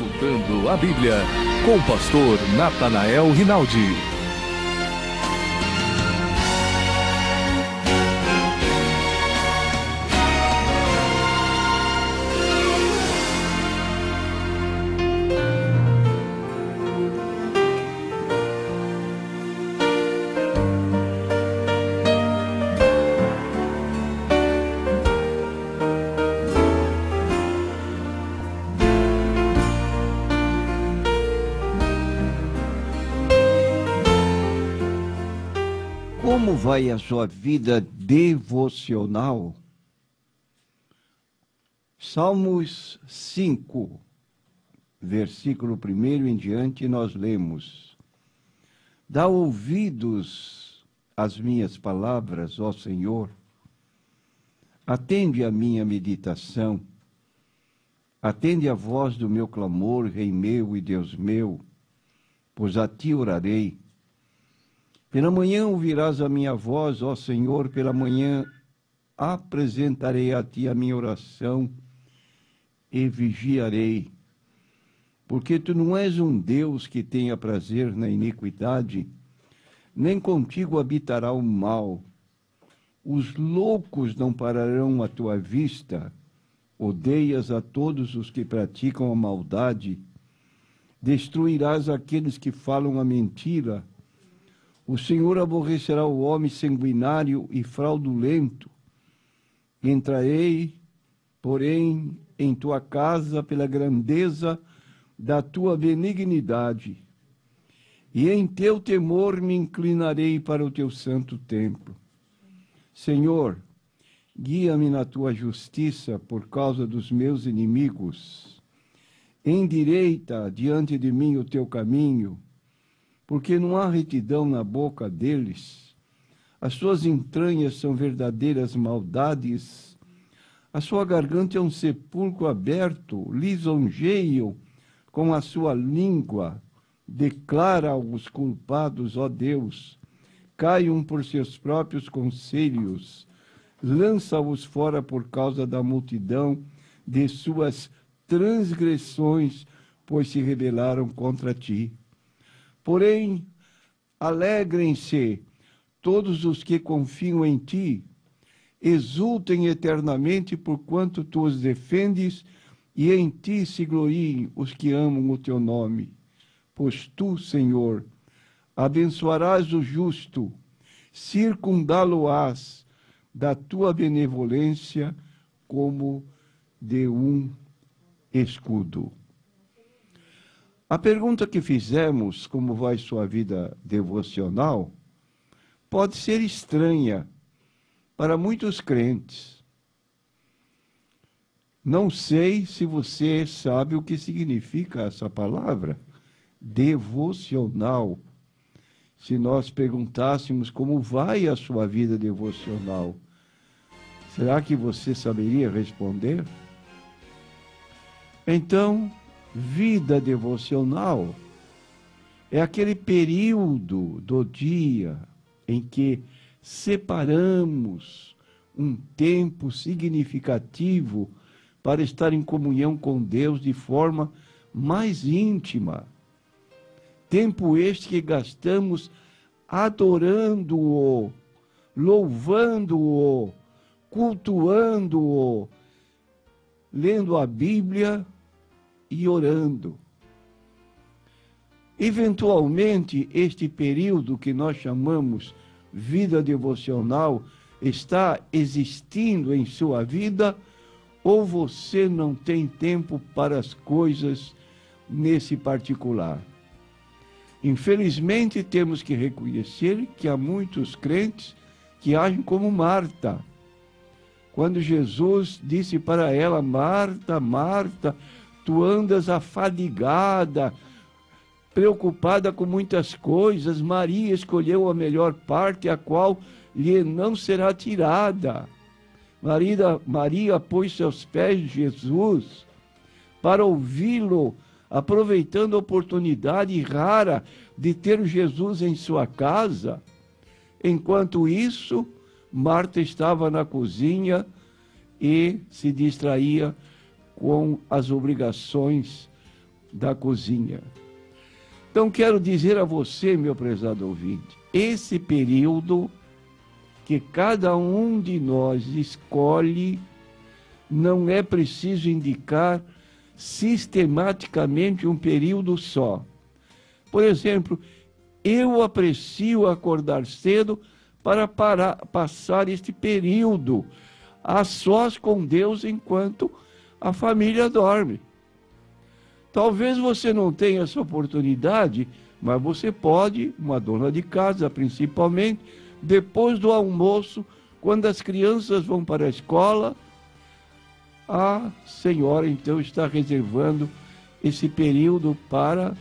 Consultando a Bíblia, com o pastor Natanael Rinaldi. Como vai a sua vida devocional? Salmos 5, versículo 1 em diante, nós lemos: Dá ouvidos às minhas palavras, ó Senhor. Atende a minha meditação. Atende a voz do meu clamor, Rei meu e Deus meu, pois a ti orarei. Pela manhã ouvirás a minha voz, ó Senhor, pela manhã apresentarei a ti a minha oração e vigiarei. Porque tu não és um Deus que tenha prazer na iniquidade, nem contigo habitará o mal. Os loucos não pararão à tua vista, odeias a todos os que praticam a maldade, destruirás aqueles que falam a mentira. O Senhor aborrecerá o homem sanguinário e fraudulento. Entrarei, porém, em tua casa pela grandeza da tua benignidade, e em teu temor me inclinarei para o teu santo templo. Senhor, guia-me na tua justiça por causa dos meus inimigos. Endireita diante de mim o teu caminho, porque não há retidão na boca deles. As suas entranhas são verdadeiras maldades. A sua garganta é um sepulcro aberto. Lisonjeiam com a sua língua. Declara aos culpados, ó Deus. Caiam por seus próprios conselhos. Lança-os fora por causa da multidão de suas transgressões, pois se rebelaram contra ti. Porém, alegrem-se todos os que confiam em ti, exultem eternamente porquanto tu os defendes, e em ti se gloriem os que amam o teu nome. Pois tu, Senhor, abençoarás o justo, circundá-lo-ás da tua benevolência como de um escudo. A pergunta que fizemos, como vai sua vida devocional, pode ser estranha para muitos crentes. Não sei se você sabe o que significa essa palavra, devocional. Se nós perguntássemos como vai a sua vida devocional, será que você saberia responder? Então, vida devocional é aquele período do dia em que separamos um tempo significativo para estar em comunhão com Deus de forma mais íntima. Tempo este que gastamos adorando-o, louvando-o, cultuando-o, lendo a Bíblia e orando. Eventualmente, este período que nós chamamos vida devocional está existindo em sua vida, ou você não tem tempo para as coisas nesse particular. Infelizmente, temos que reconhecer que há muitos crentes que agem como Marta. Quando Jesus disse para ela: Marta, Marta, tu andas afadigada, preocupada com muitas coisas. Maria escolheu a melhor parte, a qual lhe não será tirada. Maria pôs seus pés de Jesus para ouvi-lo, aproveitando a oportunidade rara de ter Jesus em sua casa. Enquanto isso, Marta estava na cozinha e se distraía com as obrigações da cozinha. Então, quero dizer a você, meu prezado ouvinte, esse período que cada um de nós escolhe, não é preciso indicar sistematicamente um período só. Por exemplo, eu aprecio acordar cedo para passar este período a sós com Deus enquanto a família dorme. Talvez você não tenha essa oportunidade, mas você pode, uma dona de casa principalmente, depois do almoço, quando as crianças vão para a escola, a senhora então está reservando esse período para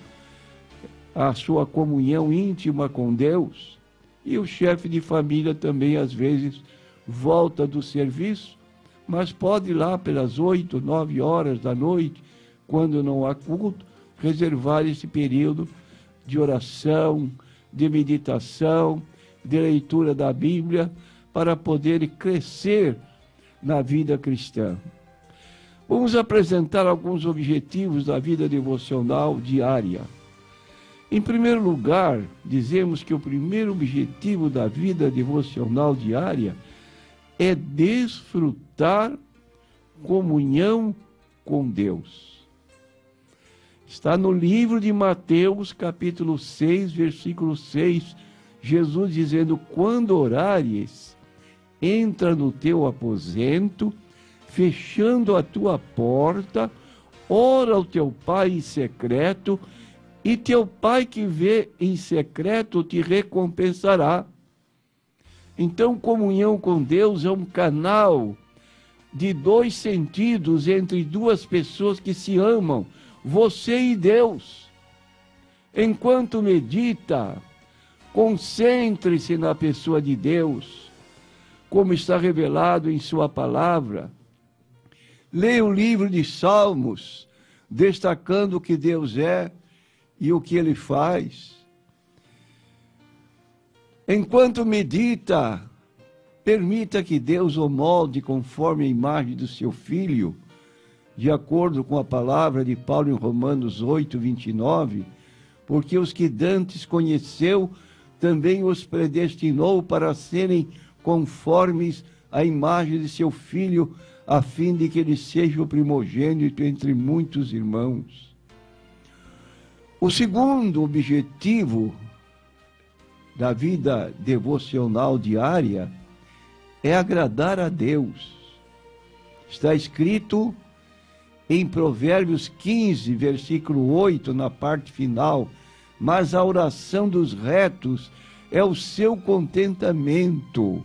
a sua comunhão íntima com Deus. E o chefe de família também, às vezes, volta do serviço, mas pode ir lá pelas 8, 9 horas da noite, quando não há culto, reservar esse período de oração, de meditação, de leitura da Bíblia, para poder crescer na vida cristã. Vamos apresentar alguns objetivos da vida devocional diária. Em primeiro lugar, dizemos que o primeiro objetivo da vida devocional diária é desfrutar comunhão com Deus. Está no livro de Mateus, capítulo 6, versículo 6, Jesus dizendo: quando orares, entra no teu aposento, fechando a tua porta, ora ao teu Pai em secreto, e teu Pai que vê em secreto te recompensará. Então, comunhão com Deus é um canal de dois sentidos entre duas pessoas que se amam, você e Deus. Enquanto medita, concentre-se na pessoa de Deus, como está revelado em sua palavra. Leia o livro de Salmos, destacando o que Deus é e o que Ele faz. Enquanto medita, permita que Deus o molde conforme a imagem do seu Filho, de acordo com a palavra de Paulo em Romanos 8, 29, porque os que dantes conheceu, também os predestinou para serem conformes à imagem de seu Filho, a fim de que ele seja o primogênito entre muitos irmãos. O segundo objetivo da vida devocional diária é agradar a Deus. Está escrito em Provérbios 15, versículo 8, na parte final: mas a oração dos retos é o seu contentamento.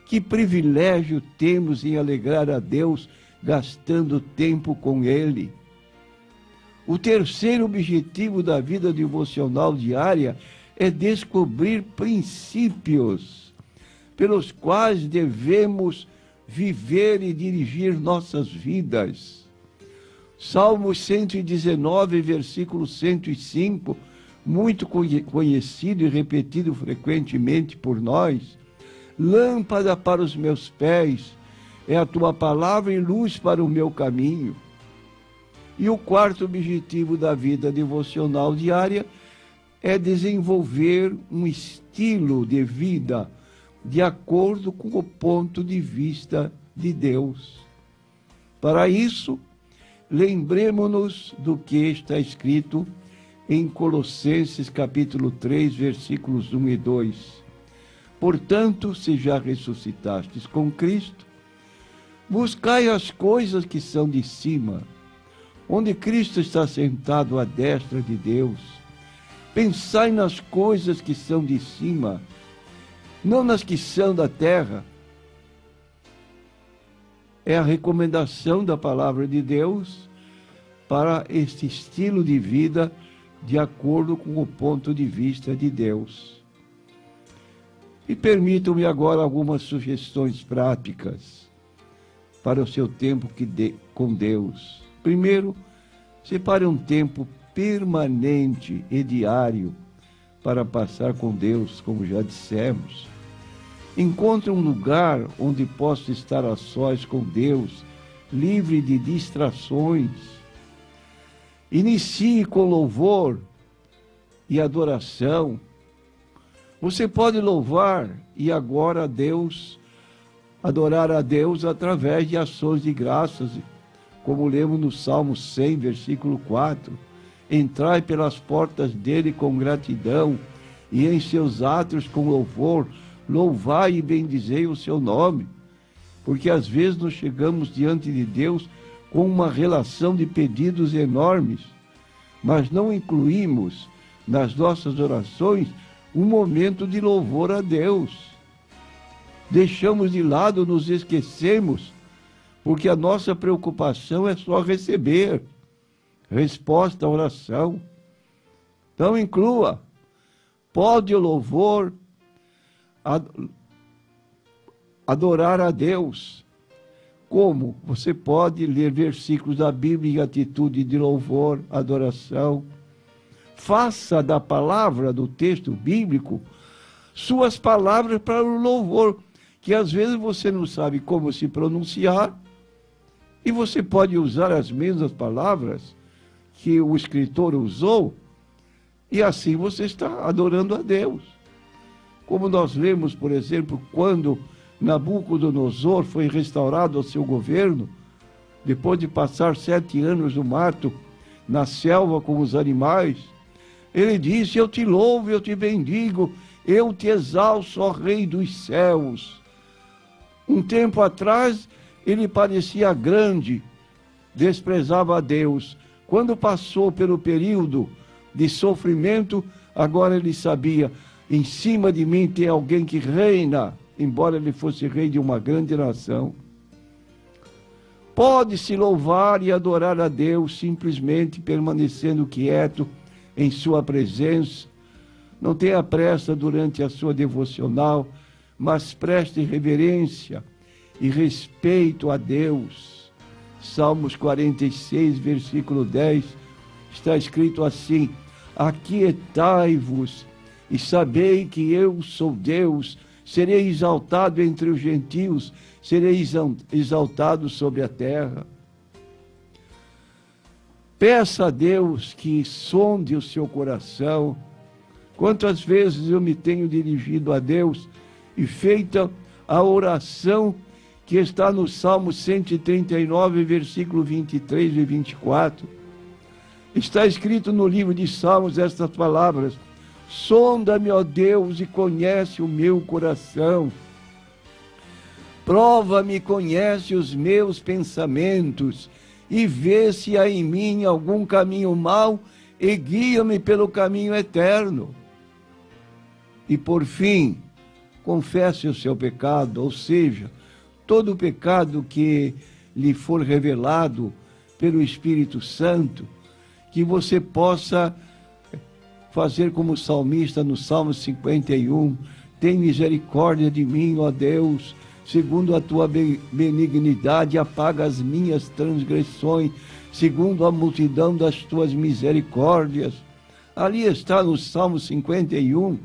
Que privilégio temos em alegrar a Deus gastando tempo com Ele. O terceiro objetivo da vida devocional diária é descobrir princípios pelos quais devemos viver e dirigir nossas vidas. Salmo 119, versículo 105, muito conhecido e repetido frequentemente por nós: lâmpada para os meus pés é a tua palavra e luz para o meu caminho. E o quarto objetivo da vida devocional diária é desenvolver um estilo de vida de acordo com o ponto de vista de Deus. Para isso, lembremos-nos do que está escrito em Colossenses capítulo 3, versículos 1 e 2. Portanto, se já ressuscitastes com Cristo, buscai as coisas que são de cima, onde Cristo está sentado à destra de Deus. Pensai nas coisas que são de cima, não nas que são da terra. É a recomendação da palavra de Deus para este estilo de vida de acordo com o ponto de vista de Deus. E permitam-me agora algumas sugestões práticas para o seu tempo com Deus. Primeiro, separe um tempo permanente e diário para passar com Deus, como já dissemos. Encontre um lugar onde possa estar a sós com Deus, livre de distrações. Inicie com louvor e adoração. Você pode louvar e agora a Deus, adorar a Deus através de ações de graças, como lemos no Salmo 100, versículo 4. Entrai pelas portas dele com gratidão e em seus átrios com louvor, louvai e bendizei o seu nome. Porque às vezes nós chegamos diante de Deus com uma relação de pedidos enormes, mas não incluímos nas nossas orações um momento de louvor a Deus. Deixamos de lado, nos esquecemos, porque a nossa preocupação é só receber resposta à oração. Então inclua, pode o louvor, adorar a Deus. Como? Você pode ler versículos da Bíblia em atitude de louvor, adoração. Faça da palavra do texto bíblico suas palavras para o louvor, que às vezes você não sabe como se pronunciar, e você pode usar as mesmas palavras que o escritor usou, e assim você está adorando a Deus. Como nós lemos, por exemplo, quando Nabucodonosor foi restaurado ao seu governo, depois de passar 7 anos no mato, na selva com os animais, ele disse: eu te louvo, eu te bendigo, eu te exalço, ó Rei dos céus. Um tempo atrás, ele parecia grande, desprezava a Deus. Quando passou pelo período de sofrimento, agora ele sabia, em cima de mim tem alguém que reina, embora ele fosse rei de uma grande nação. Pode-se louvar e adorar a Deus simplesmente permanecendo quieto em sua presença. Não tenha pressa durante a sua devocional, mas preste reverência e respeito a Deus. Salmos 46, versículo 10, está escrito assim: aquietai-vos e sabei que eu sou Deus, serei exaltado entre os gentios, serei exaltado sobre a terra. Peça a Deus que sonde o seu coração. Quantas vezes eu me tenho dirigido a Deus e feita a oração que está no Salmo 139, versículo 23 e 24. Está escrito no livro de Salmos estas palavras: sonda-me, ó Deus, e conhece o meu coração. Prova-me e conhece os meus pensamentos, e vê se há em mim algum caminho mau, e guia-me pelo caminho eterno. E por fim, confesse o seu pecado, ou seja, todo o pecado que lhe for revelado pelo Espírito Santo, que você possa fazer como o salmista no Salmo 51, tem misericórdia de mim, ó Deus, segundo a tua benignidade, apaga as minhas transgressões, segundo a multidão das tuas misericórdias. Ali está no Salmo 51,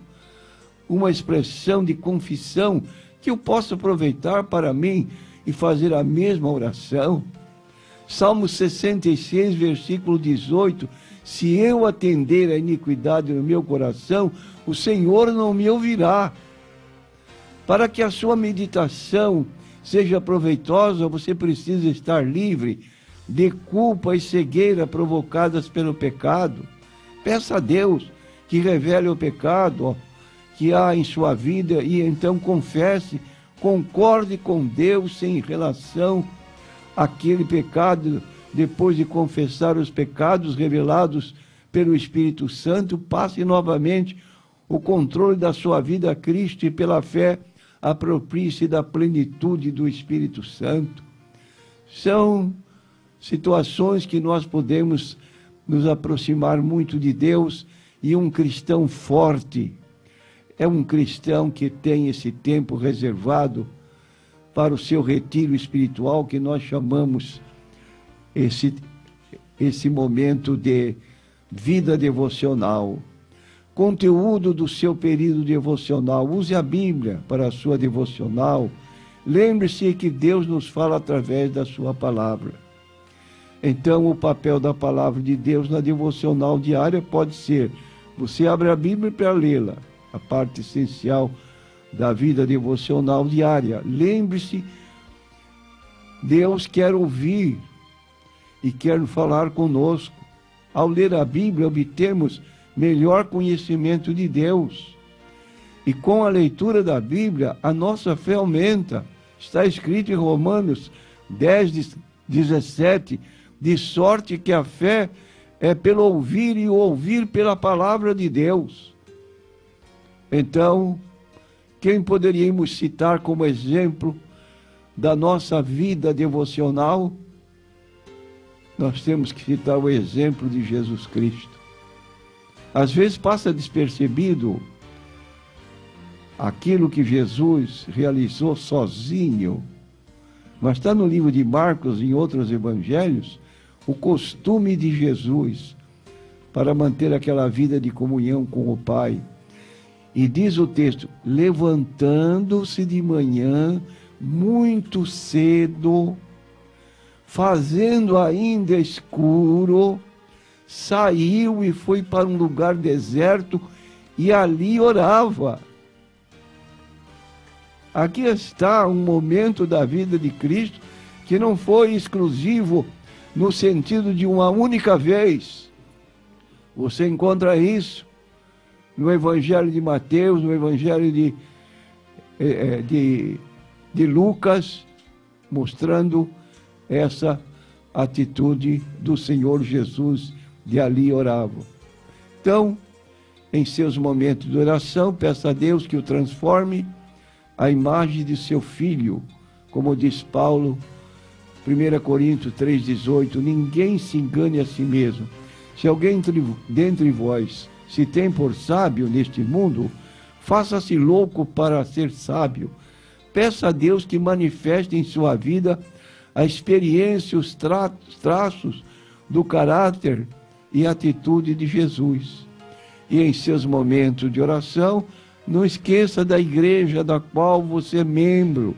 uma expressão de confissão que eu posso aproveitar para mim e fazer a mesma oração. Salmo 66, versículo 18, se eu atender a iniquidade no meu coração, o Senhor não me ouvirá. Para que a sua meditação seja proveitosa, você precisa estar livre de culpa e cegueira provocadas pelo pecado. Peça a Deus que revele o pecado que há em sua vida e então confesse, concorde com Deus em relação àquele pecado. Depois de confessar os pecados revelados pelo Espírito Santo, passe novamente o controle da sua vida a Cristo e pela fé aproprie-se da plenitude do Espírito Santo. São situações que nós podemos nos aproximar muito de Deus, e um cristão forte é um cristão que tem esse tempo reservado para o seu retiro espiritual, que nós chamamos esse momento de vida devocional. Conteúdo do seu período devocional. Use a Bíblia para a sua devocional. Lembre-se que Deus nos fala através da sua palavra. Então, o papel da palavra de Deus na devocional diária pode ser: você abre a Bíblia para lê-la, a parte essencial da vida devocional diária. Lembre-se, Deus quer ouvir e quer falar conosco. Ao ler a Bíblia, obtemos melhor conhecimento de Deus. E com a leitura da Bíblia, a nossa fé aumenta. Está escrito em Romanos 10, 17, de sorte que a fé é pelo ouvir e o ouvir pela palavra de Deus. Então, quem poderíamos citar como exemplo da nossa vida devocional? Nós temos que citar o exemplo de Jesus Cristo. Às vezes passa despercebido aquilo que Jesus realizou sozinho, mas está no livro de Marcos e em outros evangelhos, o costume de Jesus para manter aquela vida de comunhão com o Pai. E diz o texto: levantando-se de manhã, muito cedo, fazendo ainda escuro, saiu e foi para um lugar deserto e ali orava. Aqui está um momento da vida de Cristo que não foi exclusivo no sentido de uma única vez. Você encontra isso no Evangelho de Mateus, no Evangelho de Lucas, mostrando essa atitude do Senhor Jesus de ali orava. Então, em seus momentos de oração, peça a Deus que o transforme à imagem de seu Filho, como diz Paulo, 1 Coríntios 3,18, ninguém se engane a si mesmo. Se alguém dentre vós se tem por sábio neste mundo, faça-se louco para ser sábio. Peça a Deus que manifeste em sua vida a experiência, os traços do caráter e atitude de Jesus. E em seus momentos de oração, não esqueça da igreja da qual você é membro.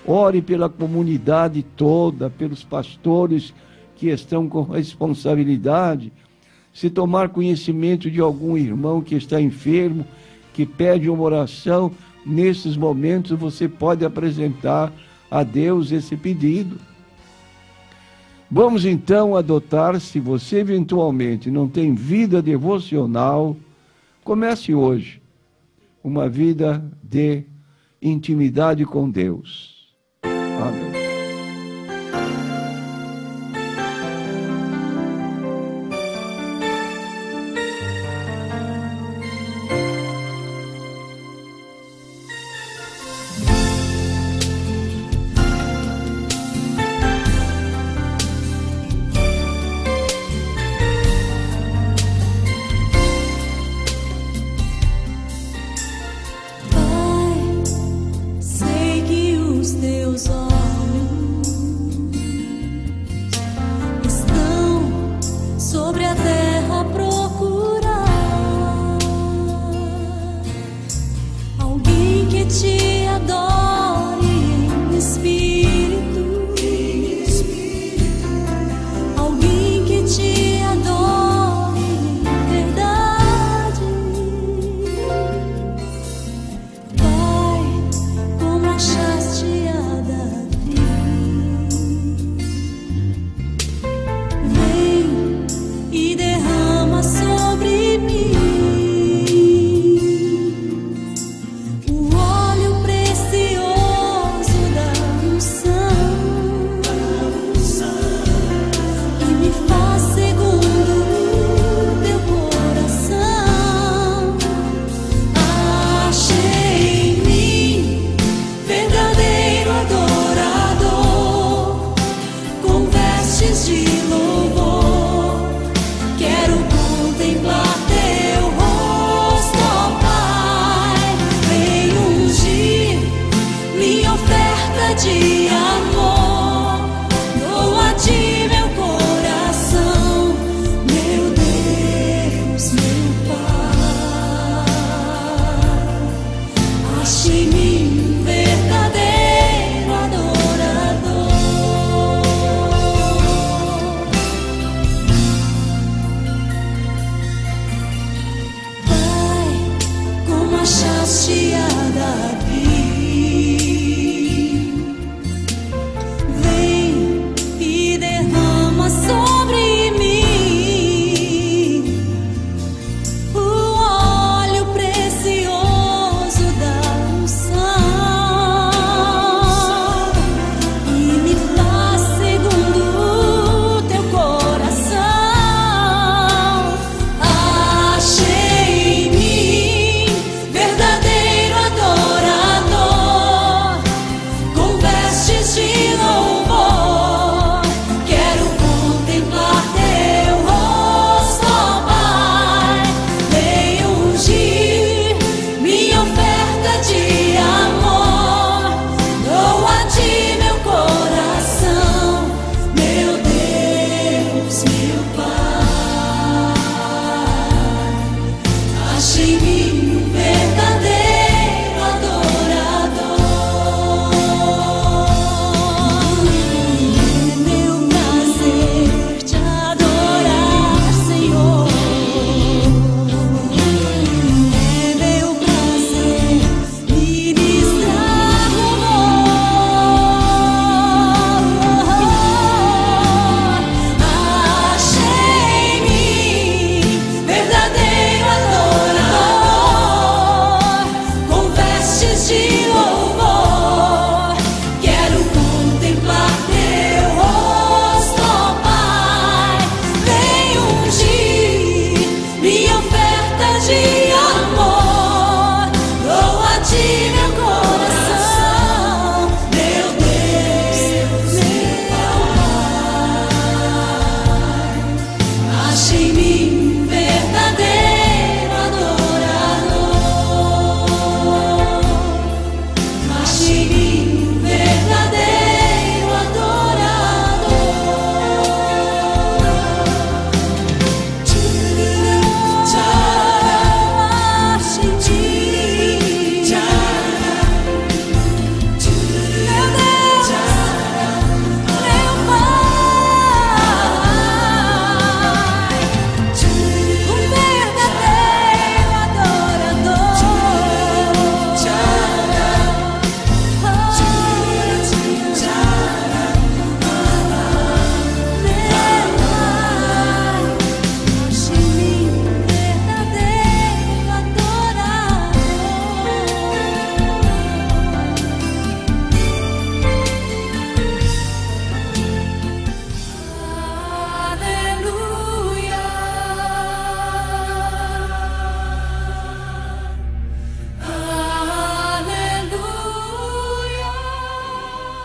Ore pela comunidade toda, pelos pastores que estão com responsabilidade. Se tomar conhecimento de algum irmão que está enfermo, que pede uma oração, nesses momentos você pode apresentar a Deus esse pedido. Vamos então adotar, se você eventualmente não tem vida devocional, comece hoje uma vida de intimidade com Deus. Amém.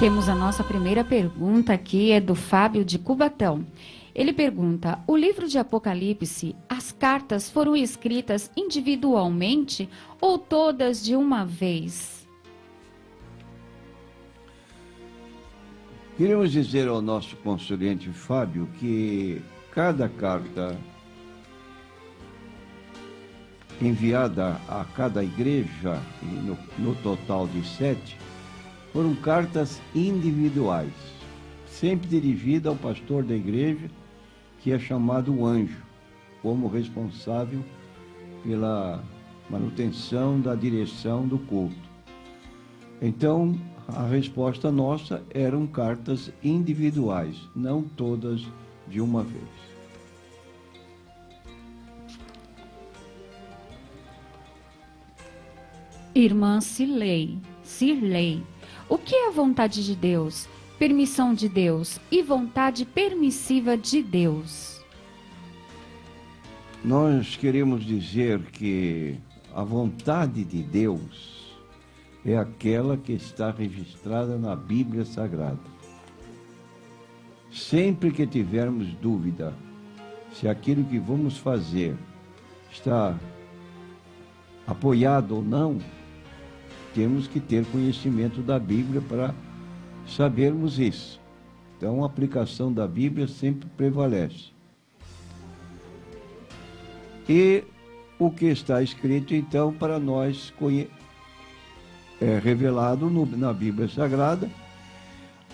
Temos a nossa primeira pergunta aqui, é do Fábio de Cubatão. Ele pergunta: o livro de Apocalipse, as cartas foram escritas individualmente ou todas de uma vez? Queremos dizer ao nosso consulente Fábio que cada carta enviada a cada igreja, no total de 7, foram cartas individuais, sempre dirigida ao pastor da igreja, que é chamado anjo, como responsável pela manutenção da direção do culto. Então, a resposta nossa eram cartas individuais, não todas de uma vez. Irmã Cirlei, o que é a vontade de Deus, permissão de Deus e vontade permissiva de Deus? Nós queremos dizer que a vontade de Deus é aquela que está registrada na Bíblia Sagrada. Sempre que tivermos dúvida se aquilo que vamos fazer está apoiado ou não, temos que ter conhecimento da Bíblia para sabermos isso. Então, a aplicação da Bíblia sempre prevalece. E o que está escrito, então, para nós é revelado na Bíblia Sagrada.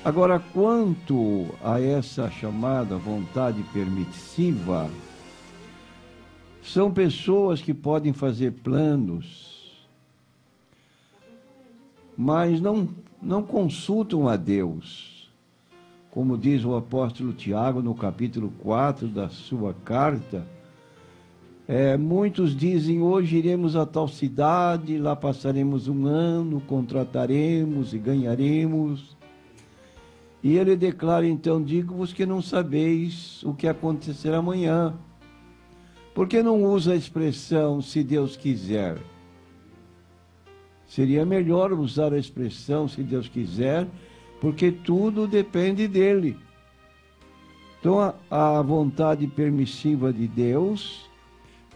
Agora, quanto a essa chamada vontade permissiva, são pessoas que podem fazer planos, mas não consultam a Deus. Como diz o apóstolo Tiago no capítulo 4 da sua carta, muitos dizem: hoje iremos a tal cidade, lá passaremos um ano, contrataremos e ganharemos. E ele declara então: digo-vos que não sabeis o que acontecerá amanhã. Por que não usa a expressão "se Deus quiser"? Seria melhor usar a expressão "se Deus quiser", porque tudo depende dele. Então, a vontade permissiva de Deus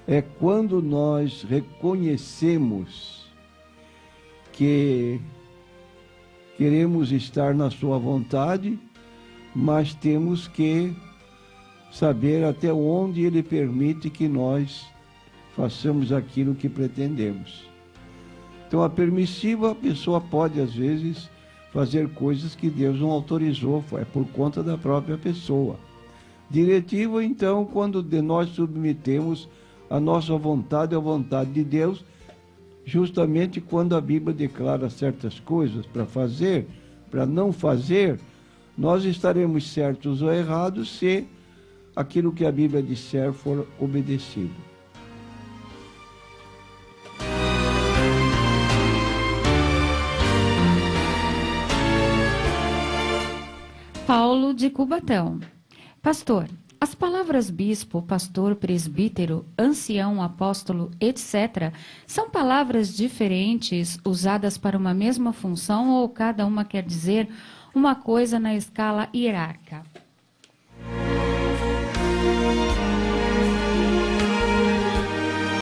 é quando nós reconhecemos que queremos estar na sua vontade, mas temos que saber até onde ele permite que nós façamos aquilo que pretendemos. Então, a permissiva, a pessoa pode, às vezes, fazer coisas que Deus não autorizou, é por conta da própria pessoa. Diretiva, então, quando nós submetemos a nossa vontade à vontade de Deus, justamente quando a Bíblia declara certas coisas para fazer, para não fazer, nós estaremos certos ou errados se aquilo que a Bíblia disser for obedecido. Paulo de Cubatão. Pastor, as palavras bispo, pastor, presbítero, ancião, apóstolo, etc., são palavras diferentes usadas para uma mesma função ou cada uma quer dizer uma coisa na escala hierárquica?